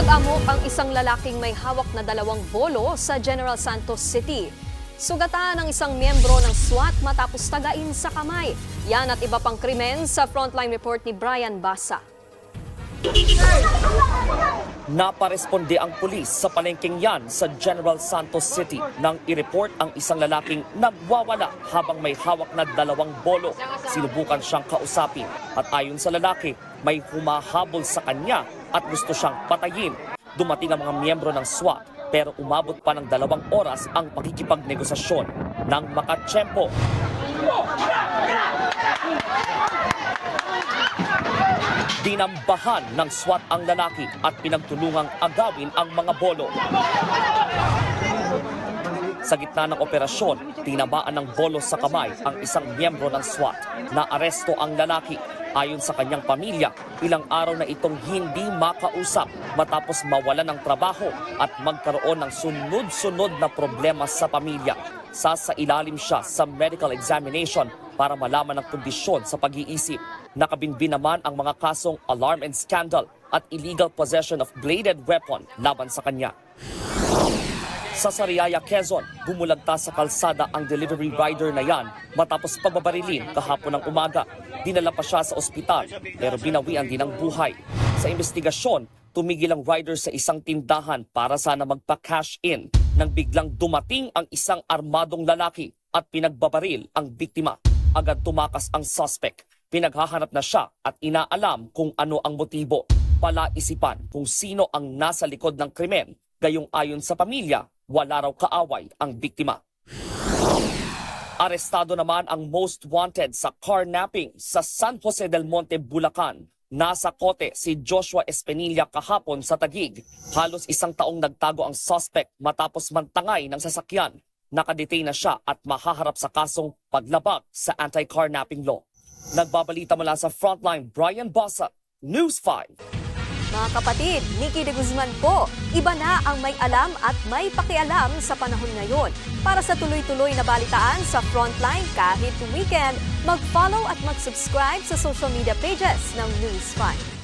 Nag-amok ang isang lalaking may hawak na 2 bolo sa General Santos City. Sugatan ng isang miyembro ng SWAT matapos tagain sa kamay. Yan at iba pang krimen sa Frontline Report ni Brian Basa. Naparesponde ang pulis sa palengkeng yan sa General Santos City nang i-report ang isang lalaking nagwawala habang may hawak na 2 bolo. Sinubukan siyang kausapin at ayon sa lalaki, may humahabol sa kanya at gusto siyang patayin. Dumating ang mga miyembro ng SWAT pero umabot pa ng 2 oras ang pakikipagnegosasyon ng makatsyempo. Dinambahan ng SWAT ang lalaki at pinagtulungang agawin ang mga bolo. Sa gitna ng operasyon, tinamaan ng bolo sa kamay ang isang miyembro ng SWAT. Naaresto ang lalaki. Ayon sa kanyang pamilya, ilang araw na itong hindi makausap matapos mawalan ng trabaho at magkaroon ng sunod-sunod na problema sa pamilya. Sasailalim siya sa medical examination para malaman ang kondisyon sa pag-iisip. Nakabinbin naman ang mga kasong alarm and scandal at illegal possession of bladed weapon laban sa kanya. Sa Sariaya, Quezon, bumulagta sa kalsada ang delivery rider na yan matapos pagbabarilin kahapon ng umaga. Dinala pa siya sa ospital pero binawian din ang buhay. Sa investigasyon, tumigil ang rider sa isang tindahan para sana magpa-cash in nang biglang dumating ang isang armadong lalaki at pinagbabaril ang biktima. Agad tumakas ang suspect. Pinaghahanap na siya at inaalam kung ano ang motibo. Palaisipan kung sino ang nasa likod ng krimen. Gayong ayon sa pamilya, wala raw kaaway ang biktima. Arestado naman ang most wanted sa carnapping sa San Jose del Monte, Bulacan. Nasa kote si Joshua Espinilla kahapon sa Taguig. Halos 1 taong nagtago ang suspect matapos mantangay ng sasakyan. Nakadetain na siya at mahaharap sa kasong paglabag sa anti-carnapping law. Nagbabalita mula sa Frontline, Brian Basa, News 5. Mga kapatid, Nikki de Guzman po. Iba na ang may alam at may pakialam sa panahon ngayon. Para sa tuloy-tuloy na balitaan sa Frontline kahit weekend, mag-follow at mag-subscribe sa social media pages ng News 5.